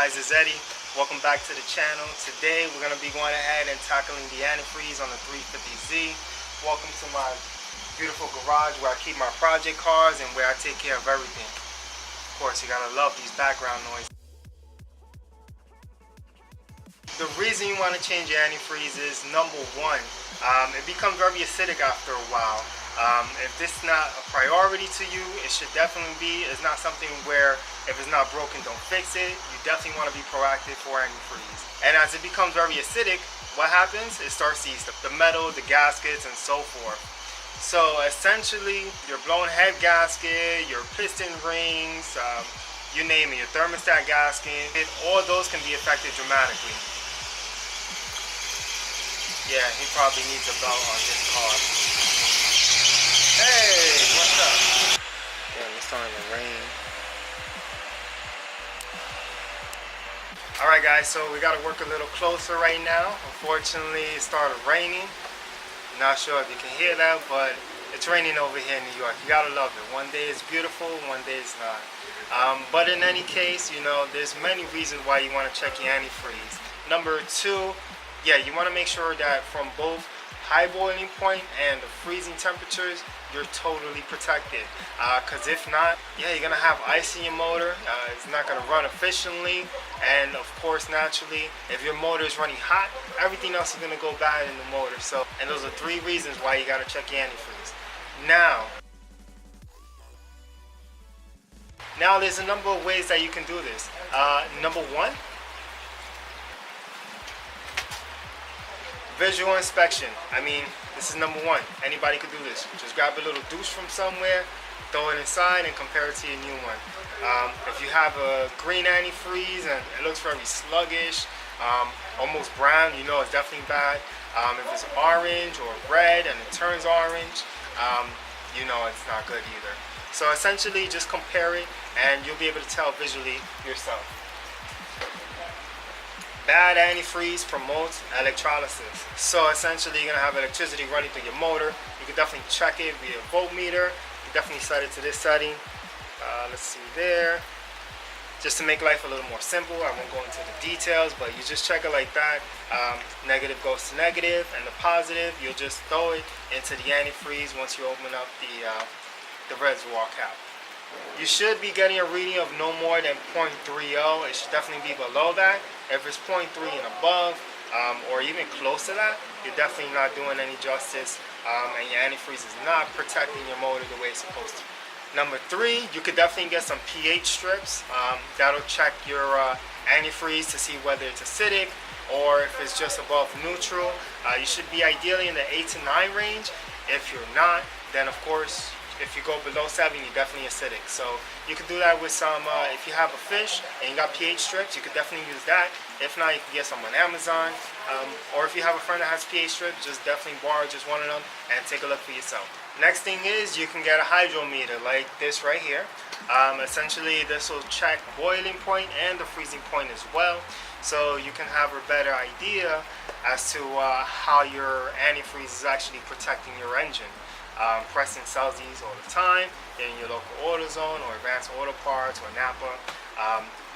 guys, it's Eddie. Welcome back to the channel. Today we're going to be going ahead and tackling the antifreeze on the 350Z. Welcome to my beautiful garage where I keep my project cars and where I take care of everything. Of course, you gotta love these background noises. The reason you want to change your antifreeze is, number one, it becomes very acidic after a while. If this is not a priority to you, it should definitely be. It's not something where if it's not broken, don't fix it. You definitely want to be proactive for antifreeze. And as it becomes very acidic, what happens? It starts to eat the metal, the gaskets, and so forth. So essentially, your blown head gasket, your piston rings, you name it, your thermostat gasket, all those can be affected dramatically. Yeah, he probably needs a belt on this car. Hey, what's up? Damn, it's starting to rain. Alright guys, so we gotta work a little closer right now. Unfortunately, it started raining. Not sure if you can hear that, but it's raining over here in New York. You gotta love it. One day it's beautiful, one day it's not. But in any case, you know, there's many reasons why you wanna check your antifreeze. Number two, yeah, you wanna make sure that from both high boiling point and the freezing temperatures, you're totally protected. Because if not, yeah, you're gonna have ice in your motor. It's not gonna run efficiently, and of course, naturally, if your motor is running hot, everything else is gonna go bad in the motor. So, and those are three reasons why you gotta check your antifreeze. Now there's a number of ways that you can do this. Number one, visual inspection. I mean, this is number one. Anybody could do this. Just grab a little douche from somewhere, throw it inside, and compare it to your new one. If you have a green antifreeze and it looks very sluggish, almost brown, you know it's definitely bad. If it's orange or red and it turns orange, you know it's not good either. So essentially, just compare it and you'll be able to tell visually yourself. Bad antifreeze promotes electrolysis. So essentially, you're gonna have electricity running through your motor. You can definitely check it via voltmeter. You definitely set it to this setting. Let's see there. Just to make life a little more simple, I won't go into the details, but you just check it like that. Negative goes to negative, and the positive, you'll just throw it into the antifreeze once you open up the reservoir cap. You should be getting a reading of no more than 0.30. It should definitely be below that. If it's 0.3 and above, or even close to that, you're definitely not doing any justice, and your antifreeze is not protecting your motor the way it's supposed to. Number three, you could definitely get some pH strips. That'll check your antifreeze to see whether it's acidic or if it's just above neutral. You should be ideally in the 8 to 9 range. If you're not, then of course, if you go below 7, you're definitely acidic. So you can do that with some, if you have a fish and you got pH strips, you could definitely use that. If not, you can get some on Amazon. Or if you have a friend that has pH strips, just definitely borrow just one of them and take a look for yourself. Next thing is you can get a hydrometer like this right here. Essentially, this will check boiling point and the freezing point as well. So you can have a better idea as to how your antifreeze is actually protecting your engine. Prestone sells these all the time in your local AutoZone or Advanced Auto Parts or Napa,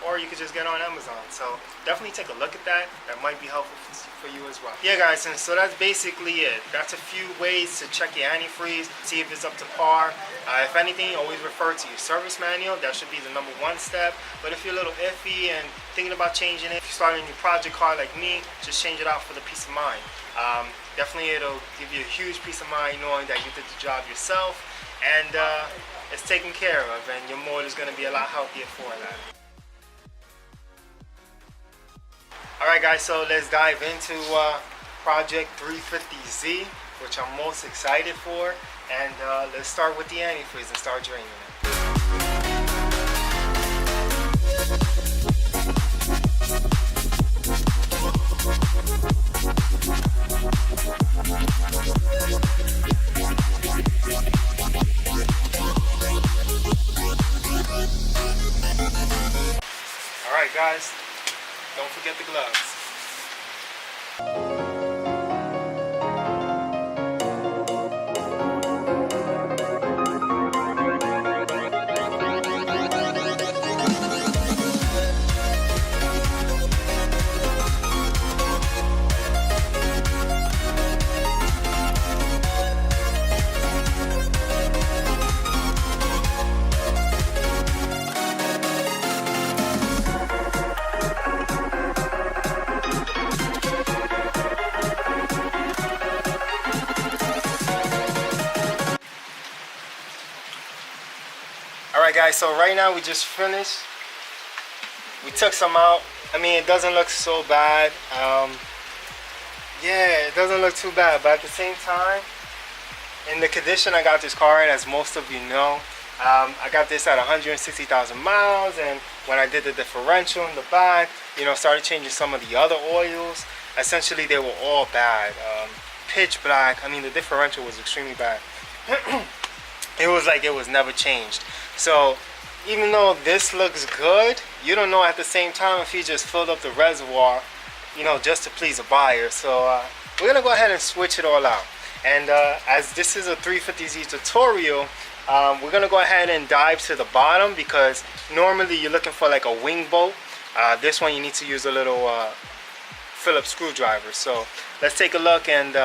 or you could just get on Amazon. So definitely take a look at that. That might be helpful for you as well. Yeah guys, and so that's basically it. That's a few ways to check your antifreeze, see if it's up to par. If anything, always refer to your service manual. That should be the number one step. But if you're a little iffy and thinking about changing it, if you're starting a new project car like me, just change it out for the peace of mind. Definitely it'll give you a huge peace of mind knowing that you did the job yourself and it's taken care of, and your motor is going to be a lot healthier for that. Alright guys, so let's dive into Project 350Z, which I'm most excited for, and let's start with the antifreeze and start draining it. Alright guys, don't forget the gloves. Alright guys, so right now we just finished. We took some out. I mean, it doesn't look so bad. Yeah, it doesn't look too bad, but at the same time, in the condition I got this car in, as most of you know, I got this at 160,000 miles, and when I did the differential in the back, you know, started changing some of the other oils, essentially they were all bad. Pitch black. I mean, the differential was extremely bad. It was like it was never changed. So even though this looks good, you don't know at the same time if he just filled up the reservoir, you know, just to please a buyer. So we're gonna go ahead and switch it all out. And as this is a 350Z tutorial, we're gonna go ahead and dive to the bottom, because normally you're looking for like a wing bolt. This one you need to use a little Phillips screwdriver. So let's take a look and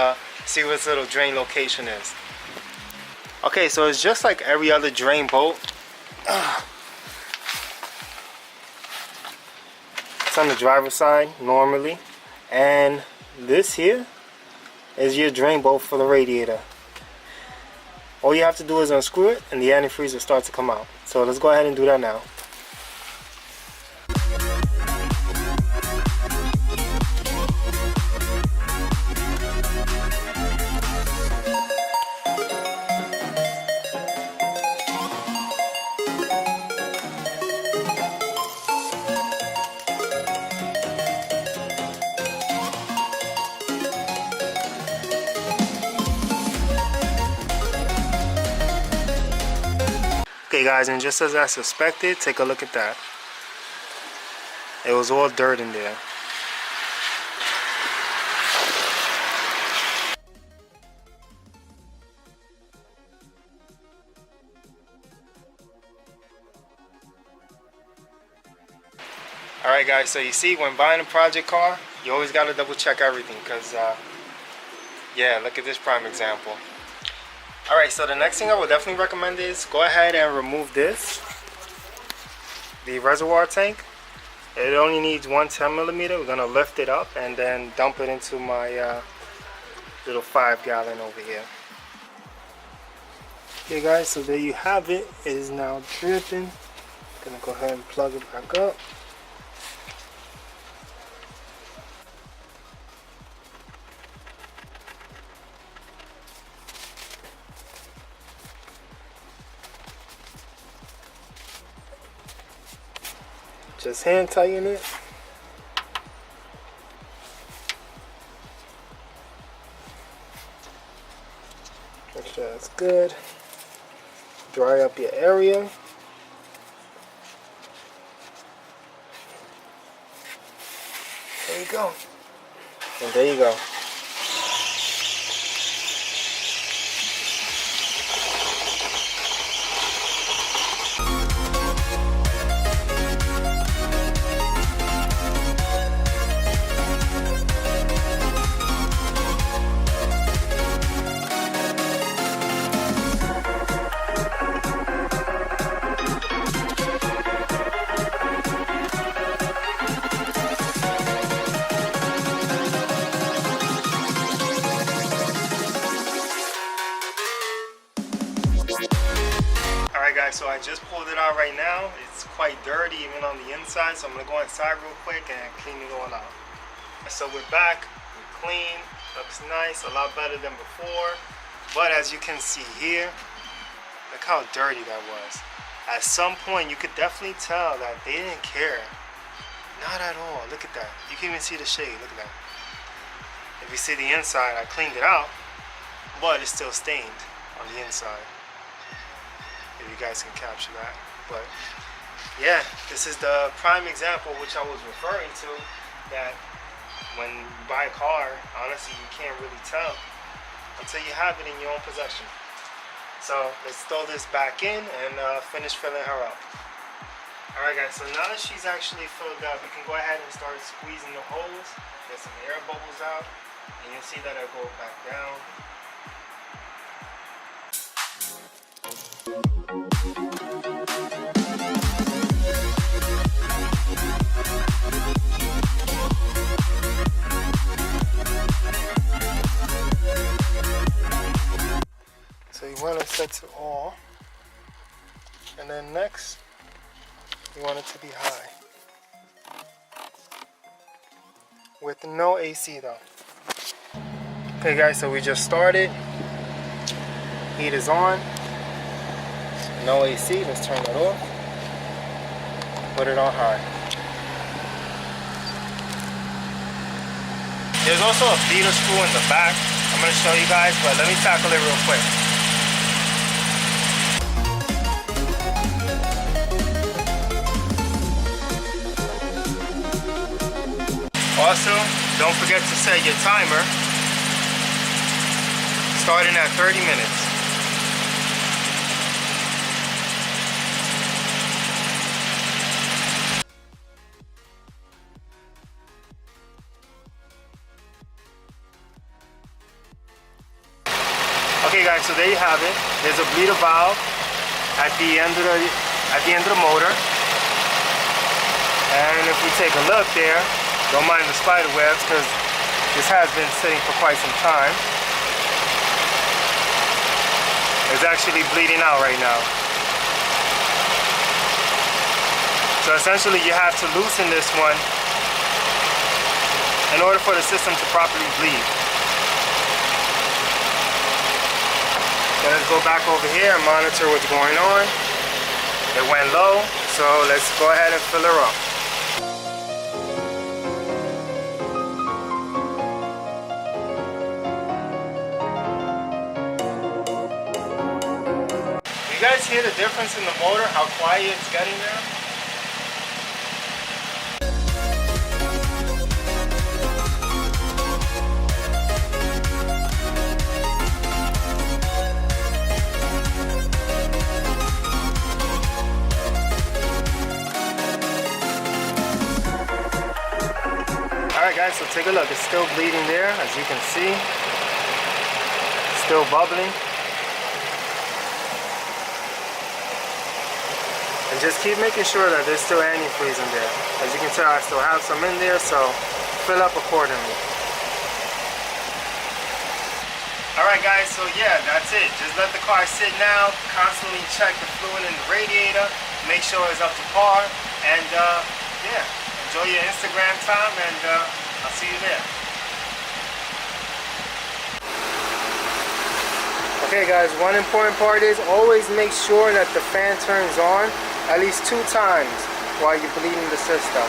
see what this little drain location is. Okay, so it's just like every other drain bolt. It's on the driver's side normally, and this here is your drain bolt for the radiator. All you have to do is unscrew it and the antifreeze will start to come out. So let's go ahead and do that now. Okay guys, and just as I suspected, take a look at that. It was all dirt in there. Alright guys, so you see, when buying a project car, you always got to double check everything, because yeah, look at this prime example. Alright, so the next thing I would definitely recommend is go ahead and remove this, the reservoir tank. It only needs one 10mm. We're going to lift it up and then dump it into my little 5-gallon over here. Okay guys, so there you have it. It is now dripping. Gonna go ahead and plug it back up. Just hand tighten it. Make sure that's good. Dry up your area. There you go. And there you go. So I just pulled it out right now. It's quite dirty even on the inside, so I'm gonna go inside real quick and clean it all out. So we're back, we're clean, looks nice, a lot better than before. But as you can see here, look how dirty that was. At some point you could definitely tell that they didn't care. Not at all. Look at that. You can even see the shade. Look at that. If you see the inside, I cleaned it out, but it's still stained on the inside. If you guys can capture that. But yeah, this is the prime example which I was referring to, that when you buy a car, honestly you can't really tell until you have it in your own possession. So let's throw this back in and finish filling her up. Alright guys, so now that she's actually filled up, you can go ahead and start squeezing the holes, get some air bubbles out, and you'll see that it'll go back down. So you want to set to all, and then then next, you want it to be high. With no AC though. Okay guys, so we just started. Heat is on. No AC, let's turn it off. Put it on high. There's also a beater screw in the back. I'm going to show you guys, but let me tackle it real quick. Also, don't forget to set your timer, starting at 30 minutes. Okay guys, so there you have it. There's a bleeder valve at the end of the motor. And if we take a look there, don't mind the spider webs because this has been sitting for quite some time. It's actually bleeding out right now. So essentially you have to loosen this one in order for the system to properly bleed. So let's go back over here and monitor what's going on. It went low, so let's go ahead and fill her up. You guys hear the difference in the motor, how quiet it's getting now? Alright guys, so take a look. It's still bleeding there, as you can see. Still bubbling. And just keep making sure that there's still antifreeze in there. As you can tell, I still have some in there, so fill up accordingly. Alright guys, so yeah, that's it. Just let the car sit now. Constantly check the fluid in the radiator. Make sure it's up to par. And yeah, enjoy your Instagram time, and I'll see you there. Okay guys, one important part is always make sure that the fan turns on at least 2 times while you're bleeding the system.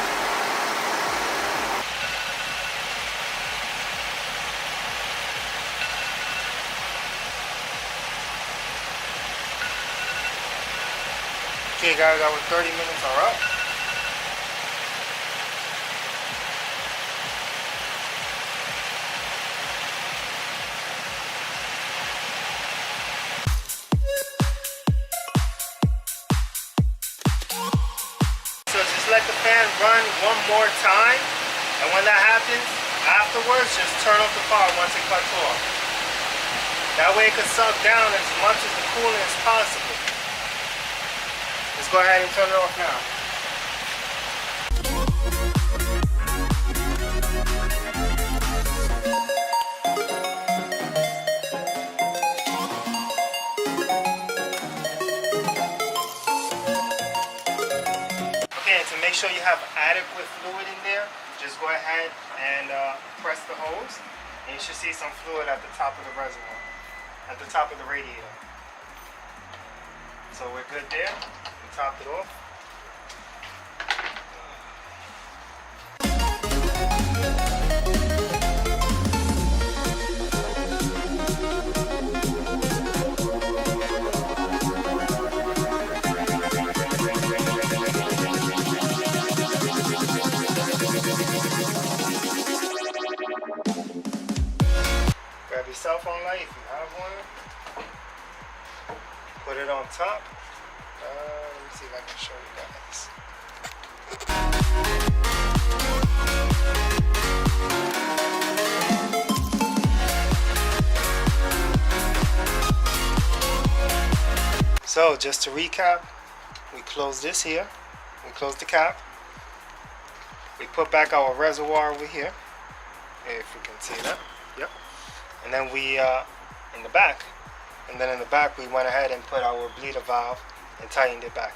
Okay guys, our 30 minutes are up. Let the fan run one more time, and when that happens, afterwards just turn off the car once it cuts off. That way it can suck down as much of the coolant as possible. Let's go ahead and turn it off now. To make sure you have adequate fluid in there, just go ahead and press the hose, and you should see some fluid at the top of the reservoir, at the top of the radiator. So we're good there. We topped it off. Grab your cell phone light if you have one. Put it on top. Let me see if I can show you guys. So just to recap, we close this here. We close the cap. We put back our reservoir over here, if you can see that. Yep. And then we in the back we went ahead and put our bleeder valve and tightened it back.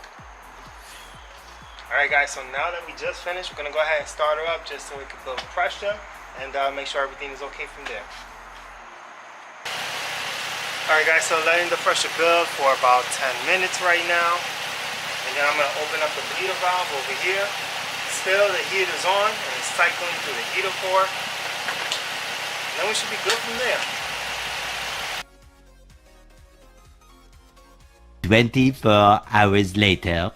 Alright guys, so now that we just finished, we're going to go ahead and start her up just so we can build pressure and make sure everything is okay from there. Alright guys, so letting the pressure build for about 10 minutes right now. And then I'm going to open up the bleeder valve over here. Still the heater's on and it's cycling through the heater port. And then we should be good from there. 24 hours later.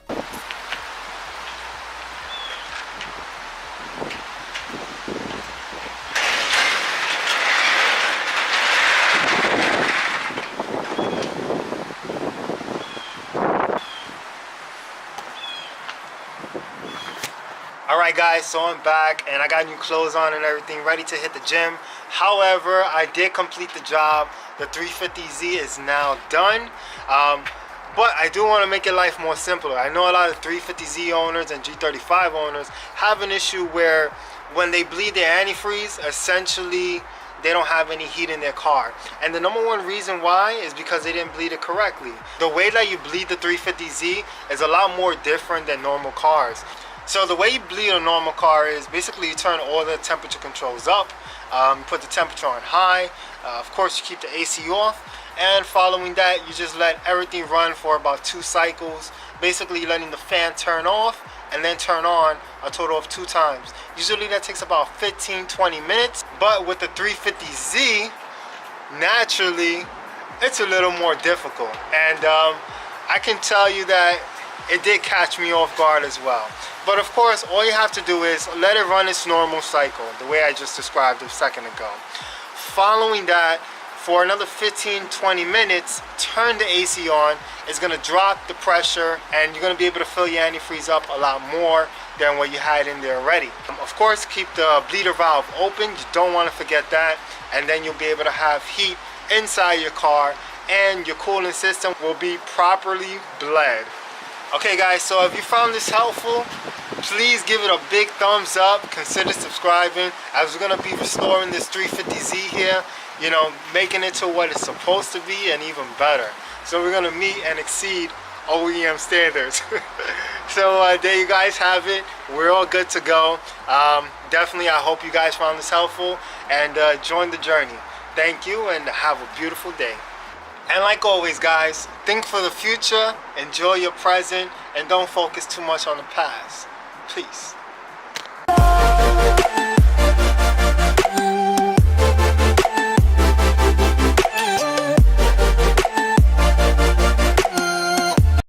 Alright guys, so I'm back and I got new clothes on and everything, ready to hit the gym. However, I did complete the job. The 350Z is now done. But I do want to make your life more simpler. I know a lot of 350Z owners and G35 owners have an issue where when they bleed their antifreeze, essentially they don't have any heat in their car. And the number one reason why is because they didn't bleed it correctly. The way that you bleed the 350Z is a lot more different than normal cars. So the way you bleed a normal car is basically you turn all the temperature controls up, put the temperature on high, of course you keep the AC off, and following that you just let everything run for about 2 cycles, basically letting the fan turn off and then turn on a total of 2 times. Usually that takes about 15-20 minutes, but with the 350Z, naturally it's a little more difficult. And I can tell you that it did catch me off guard as well. But of course, all you have to do is let it run its normal cycle, the way I just described a second ago. Following that, for another 15-20 minutes, turn the AC on. It's gonna drop the pressure and you're gonna be able to fill your antifreeze up a lot more than what you had in there already. Of course, keep the bleeder valve open. You don't wanna forget that. And then you'll be able to have heat inside your car and your cooling system will be properly bled. Okay guys, so if you found this helpful, please give it a big thumbs up. Consider subscribing as we're going to be restoring this 350Z here, you know, making it to what it's supposed to be and even better. So we're going to meet and exceed OEM standards. So there you guys have it. We're all good to go. Definitely I hope you guys found this helpful and join the journey. Thank you and have a beautiful day. And like always guys, think for the future, enjoy your present, and don't focus too much on the past. Peace.